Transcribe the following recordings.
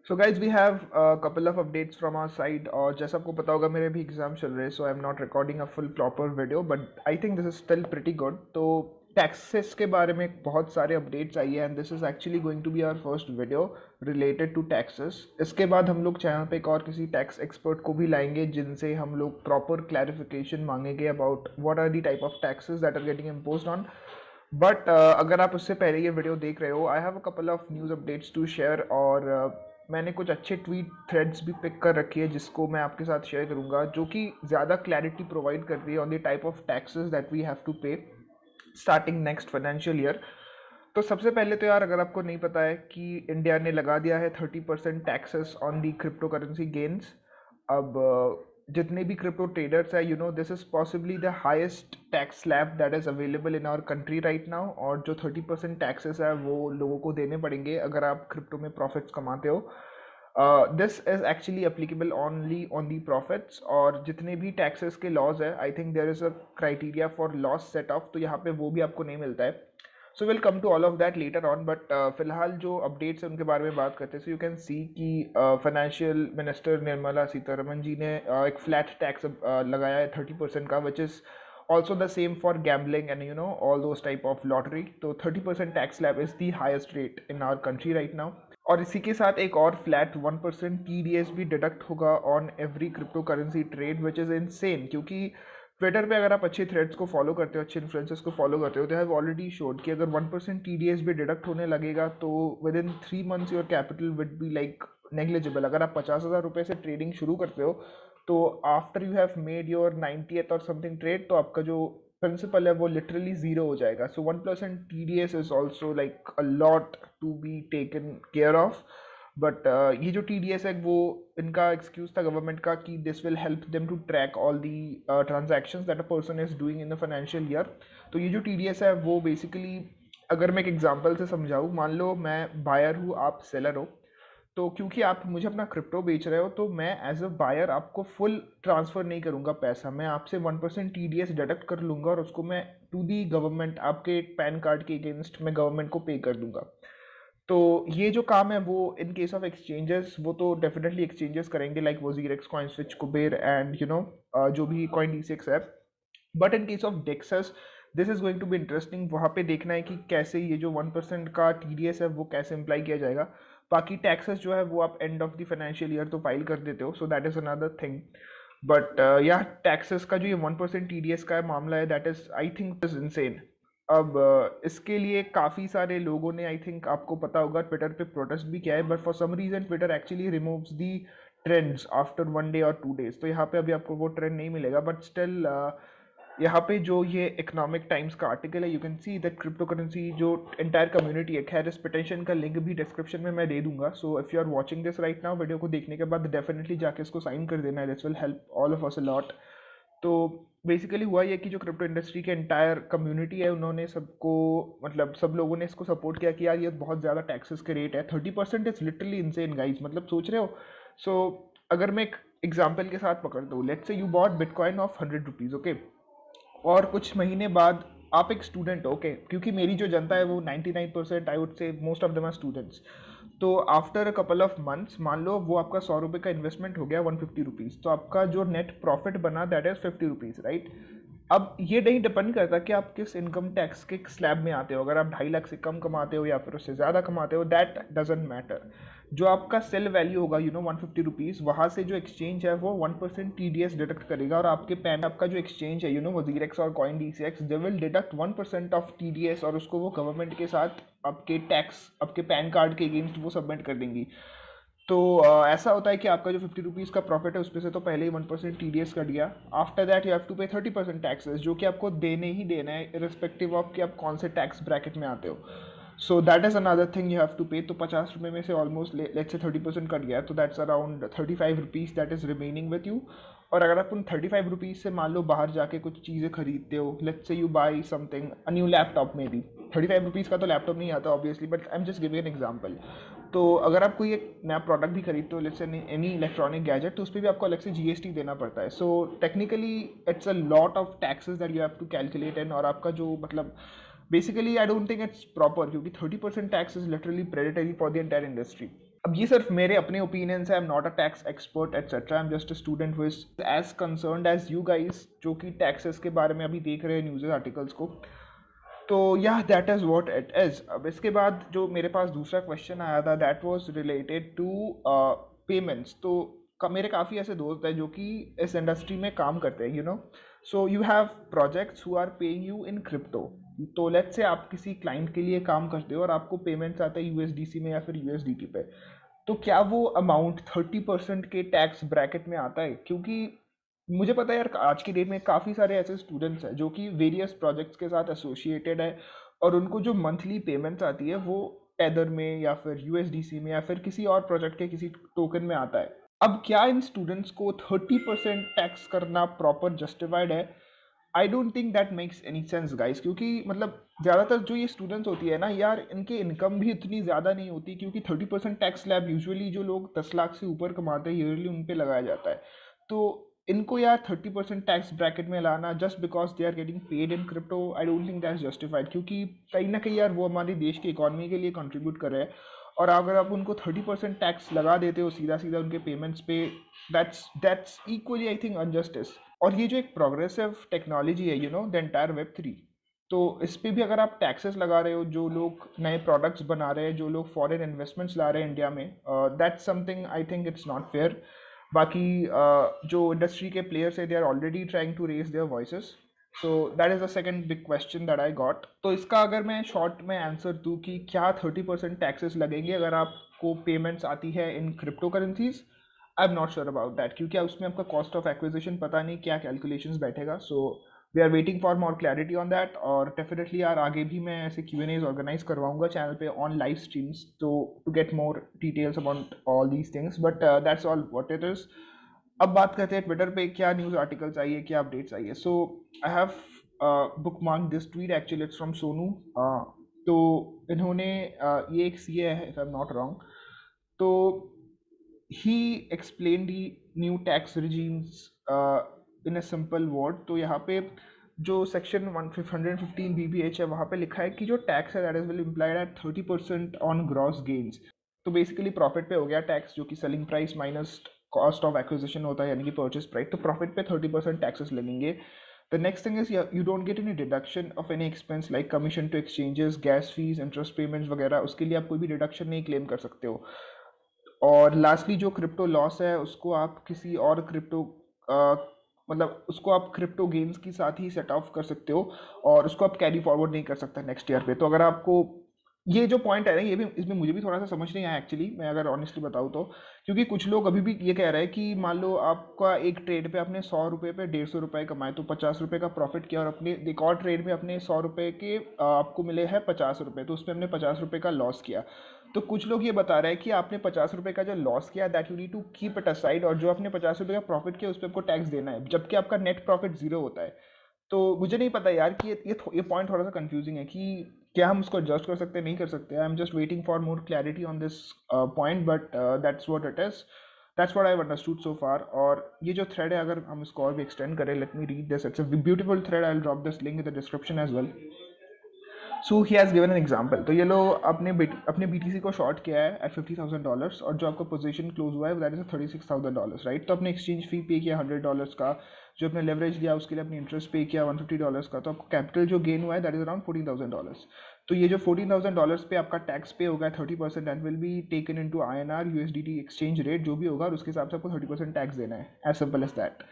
So guys we have couple of updates from our side और जैसा आपको पता होगा मेरे भी एग्जाम चल रहे हैं so I am not recording a full proper video but I think this is still pretty good. तो टैक्सेस के बारे में बहुत सारे अपडेट्स आई है and this is actually going to be our first video related to taxes. इसके बाद हम लोग चैनल पे एक और किसी टैक्स एक्सपर्ट को भी लाएंगे जिनसे हम लोग प्रॉपर क्लैरिफिकेशन मांगेंगे about what are the type of taxes that are getting imposed on. But अगर आप उससे पहले ये वीडियो देख रहे हो I have a couple of news updates to share और मैंने कुछ अच्छे ट्वीट थ्रेड्स भी पिक कर रखी है जिसको मैं आपके साथ शेयर करूंगा जो कि ज़्यादा क्लैरिटी प्रोवाइड कर रही है on the type of taxes that we have to pay starting next financial year. तो सबसे पहले तो यार अगर आपको नहीं पता है कि इंडिया ने लगा दिया है 30% taxes on the crypto currency gains. अब जितने भी क्रिप्टो ट्रेडर्स है this is possibly the highest tax slab that is available in our country right now और जो 30% टैक्सेस है वो लोगों को देने पड़ेंगे अगर आप क्रिप्टो में प्रॉफिट्स कमाते हो। This is actually applicable only on the profits और जितने भी टैक्सेस के लॉज है I think there is a criteria for loss set off, तो यहाँ पे वो भी आपको नहीं मिलता है। So will come to all of that later on but फिलहाल जो अपडेट्स हैं उनके बारे में बात करते हैं। सो यू कैन सी कि फाइनेंशियल मिनिस्टर निर्मला सीतारमन जी ने एक फ्लैट टैक्स लगाया है 30% का which is also the same for gambling and all those type of lottery. तो 30% tax slab is the highest rate in our country right now. और इसी के साथ एक और फ्लैट 1% TDS भी डिडक्ट होगा on every crypto currency trade which is insane, क्योंकि ट्विटर पे अगर आप अच्छे थ्रेड्स को फॉलो करते हो, अच्छे इन्फ्लुएंसर्स को फॉलो करते हो, दे हैव ऑलरेडी शोड कि अगर 1% TDS भी डिडक्ट होने लगेगा तो within 3 months your capital will be like negligible. अगर आप 50,000 रुपये से ट्रेडिंग शुरू करते हो तो after you have made your 90th और समथिंग ट्रेड तो आपका जो प्रिंसिपल है वो लिटरली जीरो हो जाएगा। So 1% TDS is also like a lot to be taken care of. But ये जो TDS है वो इनका एक्सक्यूज था गवर्नमेंट का कि this will help them to track all the transactions that a person is doing in the financial year. तो ये जो TDS है वो बेसिकली अगर मैं एक एग्जांपल से समझाऊँ, मान लो मैं बायर हूँ आप सेलर हो, तो क्योंकि आप मुझे अपना क्रिप्टो बेच रहे हो तो मैं एज अ बायर आपको फुल ट्रांसफ़र नहीं करूँगा पैसा, मैं आपसे 1% TDS डिडक्ट कर लूँगा और उसको मैं टू दी गवर्नमेंट आपके पैन कार्ड के अगेंस्ट मैं गवर्नमेंट को पे कर दूंगा। तो ये जो काम है वो इन केस ऑफ एक्सचेंजेस वो तो डेफिनेटली एक्सचेंजेस करेंगे like WazirX, CoinSwitch, Kuber and जो भी कॉइन D6 है। But in case of DEXs this is going to be interesting, वहाँ पे देखना है कि कैसे ये जो 1% का TDS है वो कैसे अप्लाई किया जाएगा। बाकी टैक्सेस जो है वो आप end of the financial year तो फाइल कर देते हो, so that is another thing. But या टैक्सेस का जो ये 1% TDS का मामला है that is I think is insane. अब इसके लिए काफ़ी सारे लोगों ने आई थिंक आपको पता होगा ट्विटर पे प्रोटेस्ट भी किया है but for some reason Twitter actually removes the trends after 1 day और 2 डेज, तो यहाँ पे अभी आपको वो ट्रेंड नहीं मिलेगा। बट स्टिल यहाँ पे जो ये इकोनॉमिक टाइम्स का आर्टिकल है you can see that crypto currency जो एंटायर कम्युनिटी है, खैर इस पिटिशन का लिंक भी डिस्क्रिप्शन में मैं दे दूंगा। So if you are watching this right now, video को देखने के बाद डेफिनेटली जाके इसको साइन कर देना है, this will help all of us a lot. तो बेसिकली हुआ ये कि जो क्रिप्टो इंडस्ट्री के एंटायर कम्युनिटी है उन्होंने सबको मतलब सब लोगों ने इसको सपोर्ट किया कि यार ये बहुत ज़्यादा टैक्सेस के रेट है, 30% इज लिटरली इनसेन गाइस, मतलब सोच रहे हो। सो अगर मैं एक एग्जाम्पल के साथ पकड़ दूँ, let's say you bought bitcoin of 100 rupees, okay, और कुछ महीने बाद आप एक स्टूडेंट हो, ओके, क्योंकि मेरी जो जनता है वो 99% I would say most of them are students. तो after a couple of months मान लो वो आपका 100 रुपये का इन्वेस्टमेंट हो गया 150 रुपीज़, तो आपका जो नेट प्रॉफिट बना दैट इज 50 रुपीज़, राइट। अब ये नहीं डिपेंड करता कि आप किस इनकम टैक्स के स्लैब में आते हो, अगर आप 2.5 लाख से कम कमाते हो या फिर उससे ज़्यादा कमाते हो, दैट डजेंट मैटर। जो आपका सेल वैल्यू होगा 150 रुपीज़, वहाँ से जो एक्सचेंज है वो 1% TDS डिडक्ट करेगा और आपके पैन आपका जो एक्सचेंज है वजीरेक्स और coin D6 they will deduct 1% of TDS और उसको वो गवर्नमेंट के साथ आपके टैक्स आपके पैन कार्ड के अगेंस्ट वो सबमिट कर देंगी। तो ऐसा होता है कि आपका जो 50 रुपीज़ का प्रॉफिट है उसमें से तो पहले ही 1% TDS कट गया। After that you have to pay 30% taxes जो कि आपको देने ही देना है इरिस्पेक्टिव ऑफ कि आप कौन से टैक्स ब्रैकेट में आते हो। So that is another thing you have to pay. तो 50 रुपये में से ऑलमोस्ट लेट्स से 30% कट गया, तो that's around 35 rupees that is remaining with you. और अगर आप उन 35 रुपीज़ से मान लो बाहर जाके कुछ चीज़ें खरीदते हो, let's say you by something a new laptop, में भी 35 रुपीज़ का तो लैपटॉप नहीं आता obviously, but I am just giving an example. तो अगर आप कोई एक नया प्रोडक्ट भी खरीदते हो, let's say any electronic gadget, तो उस पर भी आपको अलग से GST देना पड़ता है। So technically it's a lot of taxes that you have to calculate in, और आपका जो मतलब basically I don't think it's proper, क्योंकि 30% tax is literally predatory for the entire industry. अब ये सिर्फ मेरे अपने ओपिनियंस है, I am not a tax expert etcetera, I am just a student who is as concerned as you guys जो कि taxes के बारे में अभी देख रहे हैं न्यूज़ आर्टिकल्स को। तो या that is what it is. अब इसके बाद जो मेरे पास दूसरा क्वेश्चन आया था that was related to payments. तो मेरे काफ़ी ऐसे दोस्त हैं जो कि इस इंडस्ट्री में काम करते हैं, so you have projects who are paying you in crypto. तो लेट्स से आप किसी क्लाइंट के लिए काम करते हो और आपको पेमेंट्स आते हैं यूएसडीसी में या फिर यूएसडीटी पे, तो क्या वो अमाउंट 30% के टैक्स ब्रैकेट में आता है? क्योंकि मुझे पता है यार, आज की डेट में काफ़ी सारे ऐसे स्टूडेंट्स हैं जो कि वेरियस प्रोजेक्ट्स के साथ एसोसिएटेड है और उनको जो मंथली पेमेंट्स आती है वो टेदर में या फिर यूएसडीसी में या फिर किसी और प्रोजेक्ट के किसी टोकन में आता है। अब क्या इन स्टूडेंट्स को 30% टैक्स करना प्रॉपर जस्टिफाइड है? आई don't think that makes any sense guys, क्योंकि मतलब ज़्यादातर जो ये स्टूडेंट्स होती है ना यार, इनकी इनकम भी इतनी ज़्यादा नहीं होती, क्योंकि 30% टैक्स स्लैब यूजुअली जो लोग 10 लाख से ऊपर कमाते हैं ईयरली उन पे लगाया जाता है। तो इनको यार 30% टैक्स ब्रैकेट में लाना just because they are getting paid in crypto, I don't think that's justified, क्योंकि कहीं ना कहीं यार वो हमारे देश की इकॉनमी के लिए कंट्रीब्यूट कर रहे हैं। और अगर आप उनको 30% टैक्स लगा देते हो सीधा सीधा उनके पेमेंट्स पे, that's equally I think injustice. और ये जो एक प्रोग्रेसिव टेक्नोलॉजी है, द एंटायर वेब 3, तो इस पे भी अगर आप टैक्सेस लगा रहे हो, जो लोग नए प्रोडक्ट्स बना रहे हैं, जो लोग फॉरेन इन्वेस्टमेंट्स ला रहे हैं इंडिया में, that's something I think it's not fair. बाकी जो इंडस्ट्री के प्लेयर्स है they are already trying to raise their voices. So that is the second big question that I got. तो इसका अगर मैं शॉर्ट में आंसर दूँ कि क्या 30% टैक्सेस लगेंगे अगर आपको पेमेंट्स आती है in crypto currencies, I am not sure about that, क्योंकि उसमें आपका कॉस्ट ऑफ एक्विजिशन पता नहीं क्या कैलकुलेशंस बैठेगा। So we are waiting for more clarity on that. और डेफिनेटली यार आगे भी मैं ऐसे Q&As ऑर्गेनाइज करवाऊंगा चैनल पे ऑन लाइव स्ट्रीम्स, तो to get more details about all these things, but that's all what it is. अब बात करते हैं ट्विटर पे क्या न्यूज़ आर्टिकल्स आई है, क्या अपडेट्स आई है। So I have bookmark this tweet, actually it's from Sonu. तो इन्होंने ये एक सीए है if I am not wrong, तो he explain the new tax regimes in a simple word. तो यहाँ पे जो सेक्शन 115 BBH है वहाँ पे लिखा है कि जो टैक्स है that is will implied at 30% on gross gains. तो बेसिकली प्रॉफिट पे हो गया टैक्स, जो कि selling price minus cost of acquisition होता है, यानी कि परचेस प्राइस। तो प्रॉफिट पे 30% टैक्सेस लगेंगे। The next thing is you don't get any deduction of any expense like commission to exchanges, gas fees, interest payments वगैरह, उसके लिए आप कोई भी डिडक्शन नहीं क्लेम कर सकते हो। और लास्टली जो क्रिप्टो लॉस है उसको आप किसी और क्रिप्टो मतलब उसको आप क्रिप्टो गेन्स के साथ ही सेट ऑफ कर सकते हो और उसको आप कैरी फॉरवर्ड नहीं कर सकते नेक्स्ट ईयर पे। तो अगर आपको ये जो पॉइंट है ना, ये भी इसमें मुझे भी थोड़ा सा समझ नहीं आया एक्चुअली, मैं अगर ऑनेस्टली बताऊँ तो। क्योंकि कुछ लोग अभी भी ये कह रहे हैं कि मान लो आपका एक ट्रेड पे आपने 100 रुपये पे 150 रुपये कमाए, तो 50 रुपये का प्रॉफिट किया, और अपने एक और ट्रेड में अपने 100 रुपये के आपको मिले हैं 50 रुपये, तो उसमें हमने 50 रुपये का लॉस किया। तो कुछ लोग ये बता रहे हैं कि आपने 50 रुपये का जो लॉस किया that you need to keep it aside, और जो आपने 50 रुपये का प्रॉफिट किया उस पर आपको टैक्स देना है, जबकि आपका नेट प्रॉफिट जीरो होता है। तो मुझे नहीं पता यार कि ये पॉइंट थोड़ा सा कंफ्यूजिंग है कि क्या हम उसको एडजस्ट कर सकते हैं, नहीं कर सकते। I am just waiting for more clarity on this point, but that's what it is, that's what I have understood so far. और ये जो थ्रेड है अगर हम इसको और भी एक्सटेंड करें, let me read this, it's a beautiful thread, I will drop this link in the description as well. So he has given an example. तो ये लो अपने BTC को शॉर्ट किया है एट $50,000, और जो आपका पोजीशन क्लोज हुआ है दैट इज $36,000, राइट। तो अपने एक्सचेंज फी पे किया $100 का, जो अपने लेवरेज लिया उसके लिए अपने इंटरेस्ट पे किया $150 का, तो आपको कैपिटल जो गेन हुआ है दैट इज अराउंड $14,000। तो ये जो $14,000 पे आपका टैक्स पे होगा 30%, and will be taken into INR USDT exchange rate जो भी होगा, और उसके हिसाब से आपको 30% टैक्स देना है, एज सिंपल एज दैट।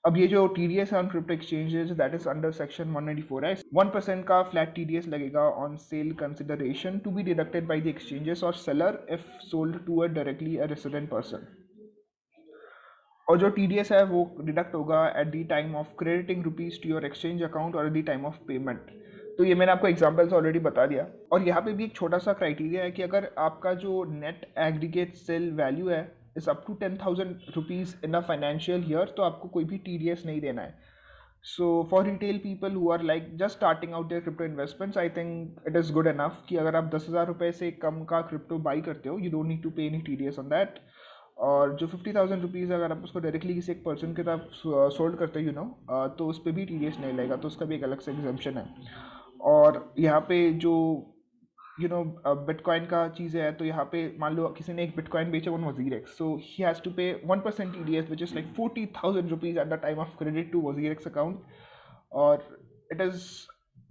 अब ये जो TDS है on crypto exchanges that is under section 194 है। 1% का फ्लैट TDS लगेगा on sale consideration to be deducted by the exchanges और seller if sold to a directly a resident person. और जो TDS है वो डिडक्ट होगा at the time of crediting rupees to your exchange account और at the time of payment. तो ये मैंने आपको एग्जांपल्स ऑलरेडी बता दिया। और यहाँ पे भी एक छोटा सा क्राइटेरिया है कि अगर आपका जो नेट एग्रीगेट सेल वैल्यू है is up to 10,000 rupees in a financial year, तो आपको कोई भी TDS नहीं देना है। So for retail people who are like just starting out their crypto investments, I think it is good enough कि अगर आप 10,000 रुपये से कम का क्रिप्टो बाई करते हो, यू डोंट नीड टू पे एनी TDS ऑन दैट। और जो 50,000 रुपीज़ अगर आप उसको डायरेक्टली किसी एक पर्सन के साथ सोल्ड करते हो, तो उस पर भी TDS नहीं लगेगा, तो उसका भी एक अलग से एग्जाम्पशन है। और यहाँ पे जो यू नो बिटकॉइन का चीज़ें है, तो यहाँ पे मान लो किसी ने एक बिटकॉइन बेचा on WazirX, so he has to pay 1% TDS which is like 40,000 rupees at the time of credit to WazirX account, और it is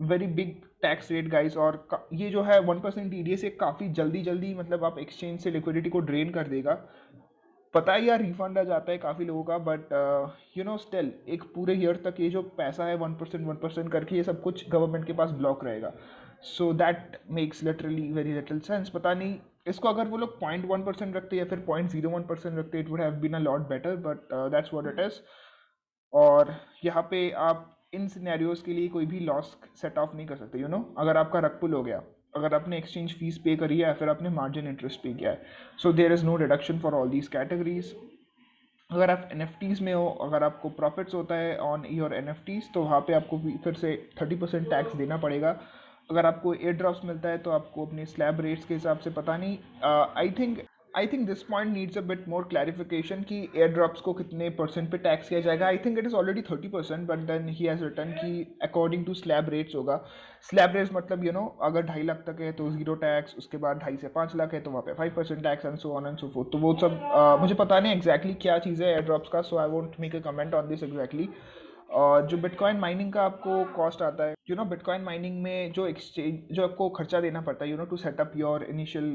very big tax rate guys. और ये जो है 1% TDS ये काफ़ी जल्दी जल्दी मतलब आप एक्सचेंज से लिक्विडिटी को ड्रेन कर देगा। पता है यार रिफंड आ जाता है काफ़ी लोगों का, बट यू नो स्टिल एक पूरे ईयर तक ये जो पैसा है 1% करके ये सब कुछ गवर्नमेंट के पास ब्लॉक रहेगा। So that makes literally very little sense. पता नहीं इसको अगर वो लोग 0.1% रखते या फिर 0.01% रखते, it would have been a lot better, but that's what it is. और यहाँ पे आप इन सिनेरियोज के लिए कोई भी लॉस सेट ऑफ नहीं कर सकते, यू नो अगर आपका रग पुल हो गया, अगर आपने एक्सचेंज फीस पे करी है या फिर आपने मार्जिन इंटरेस्ट पे किया है, so there is no deduction for all these categories. अगर आप NFTs में हो, अगर आपको प्रॉफिट्स होता है ऑन योर NFTs, तो वहाँ पे आपको फिर से 30% टैक्स देना पड़ेगा। अगर आपको एयर ड्रॉप्स मिलता है तो आपको अपने स्लैब रेट्स के हिसाब से, पता नहीं, I think this point needs a bit more clarification कि एयर ड्रॉप्स को कितने परसेंट पे टैक्स किया जाएगा। I think it is already 30%, but then he has written कि अकॉर्डिंग टू स्लैब रेट्स होगा। स्लैब रेट्स मतलब अगर 2.5 लाख तक है तो जीरो टैक्स, उसके बाद 2.5 से 5 लाख है तो वहाँ पे 5% tax, and so on and so fourth. तो वो सब मुझे पता नहीं एग्जैक्टली क्या चीज़ है एयर ड्रॉप्स का, so I won't make a comment on this exactly. और जो बिटकॉइन माइनिंग का आपको कॉस्ट आता है, बिटकॉइन माइनिंग में जो एक्सचेंज जो आपको खर्चा देना पड़ता है to setup your initial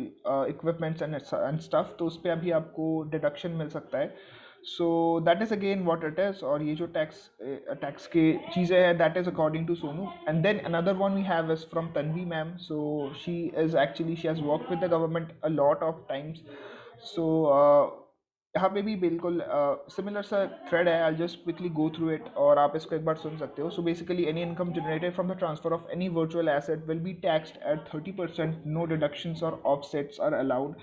equipments and stuff, तो उस पर अभी आपको डिडक्शन मिल सकता है। So that is again what it is. और ये जो टैक्स टैक्स की चीज़ें हैं, that is according to Sonu. And then another one we have is from Tanvi ma'am. So she has work with the government a lot of times. सो यहाँ पे भी बिल्कुल सिमिलर सा थ्रेड है। आई just quickly go through it और आप इसको एक बार सुन सकते हो। So basically any income generated from the transfer of any virtual asset will be taxed at 30%, no deductions और offsets are allowed,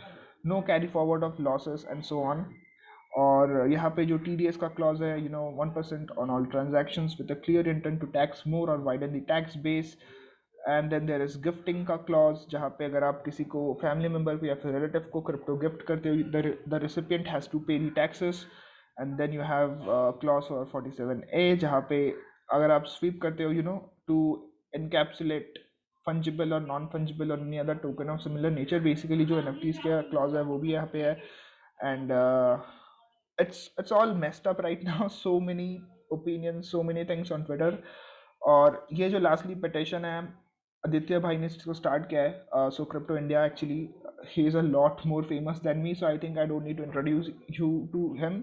no carry forward of losses and so on. और यहाँ पे जो TDS का क्लॉज है, 1% on all transactions with a clear intent to tax more और widen the tax base. And then there is gifting का clause, जहाँ पे अगर आप किसी को फैमिली मेम्बर को या फिर रिलेटिव को क्रिप्टो गिफ्ट करते हो, the recipient has to pay the taxes. And then you have clause for 47A, जहाँ पे अगर आप स्वीप करते हो टू एनकैप्सुलेट फंजिबल और नॉन फंजिबल और any other token of similar nature, basically जो NFTs का क्लॉज है वो भी यहाँ पे है। And it's all messed up right now. So many opinions, so many things on Twitter. और ये जो लास्टली पिटिशन है, आदित्य भाई ने इसको स्टार्ट किया है। So crypto India, actually he is a lot more famous than me, so I think I don't need to introduce you to him.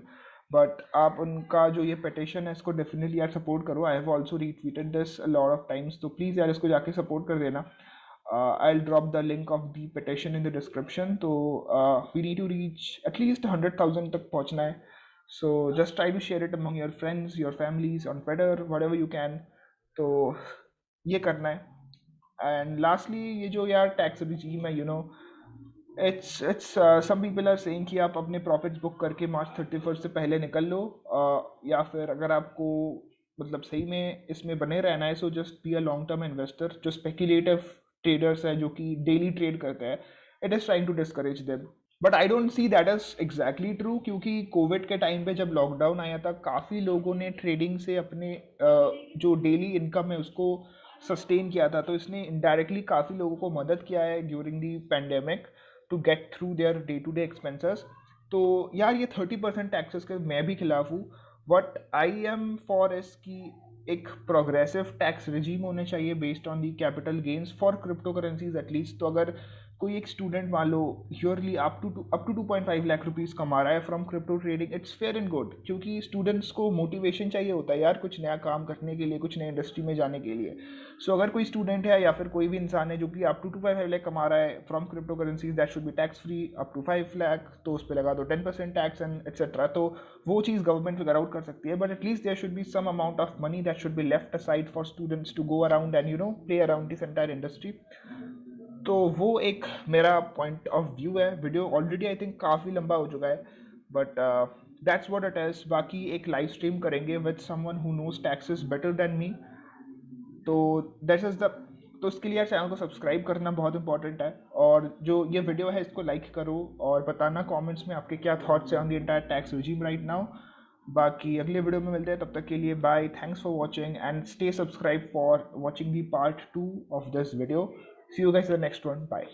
But आप उनका जो ये पिटिशन है इसको डेफिनेटली यार सपोर्ट करो। I have also retweeted this a lot of times, तो please यार इसको जाके सपोर्ट कर देना। I'll drop the link of the petition in the description. तो we need to reach at least 100,000 तक पहुंचना है। So just try to share it among your friends, your families, on Twitter, whatever you can. तो ये करना है। And lastly ये जो यार टैक्स रिजीम है, it's some people are saying कि आप अपने प्रॉफिट्स बुक करके March 31 से पहले निकल लो, या फिर अगर आपको मतलब सही में इसमें बने रहना है, so just be a long term investor. जो स्पेक्युलेटिव ट्रेडर्स है जो कि डेली ट्रेड करते हैं, it is trying to discourage them, but I don't see that is exactly true, क्योंकि कोविड के टाइम पे जब लॉकडाउन आया था काफ़ी लोगों ने ट्रेडिंग से अपने जो डेली इनकम है उसको सस्टेन किया था, तो इसने इनडायरेक्टली काफ़ी लोगों को मदद किया है during the pandemic to get through their day to day expenses. तो यार ये 30% टैक्सेस के मैं भी खिलाफ हूँ। वट आई एम फॉर इस की एक प्रोग्रेसिव टैक्स रिजीम होने चाहिए based on the capital gains for crypto currencies at least. तो अगर कोई एक स्टूडेंट मान लो yearly up to 2.5 lakh rupees कमा रहा है from crypto trading, it's fair and good, क्योंकि स्टूडेंट्स को मोटिवेशन चाहिए होता है यार कुछ नया काम करने के लिए, कुछ नए इंडस्ट्री में जाने के लिए। सो अगर कोई स्टूडेंट है या फिर कोई भी इंसान है जो कि अप टू 2.5 लाख कमा रहा है from crypto currencies, that should be tax free up to 5 lakh, तो उस पर लगा दो 10% टैक्स एंड एक्सेट्रा। तो वो चीज़ गवर्नमेंट फिगर आउट कर सकती है, but at least there should be some amount of money that should be left aside for students to go around and play around this entire industry. तो वो एक मेरा point of view है। Video already I think काफ़ी लंबा हो चुका है, but that's what it is. बाकी एक लाइव स्ट्रीम करेंगे with someone who knows taxes better than me, तो दैट इज़ द, तो उसके लिए चैनल को सब्सक्राइब करना बहुत इंपॉर्टेंट है। और जो ये वीडियो है इसको लाइक करो और बताना कमेंट्स में आपके क्या थॉट्स हैं on the entire tax regime right now. बाकी अगले वीडियो में मिलते हैं, तब तक के लिए bye, thanks for watching and stay subscribe for watching the part 2 of this video. See you guys in the next one. Bye.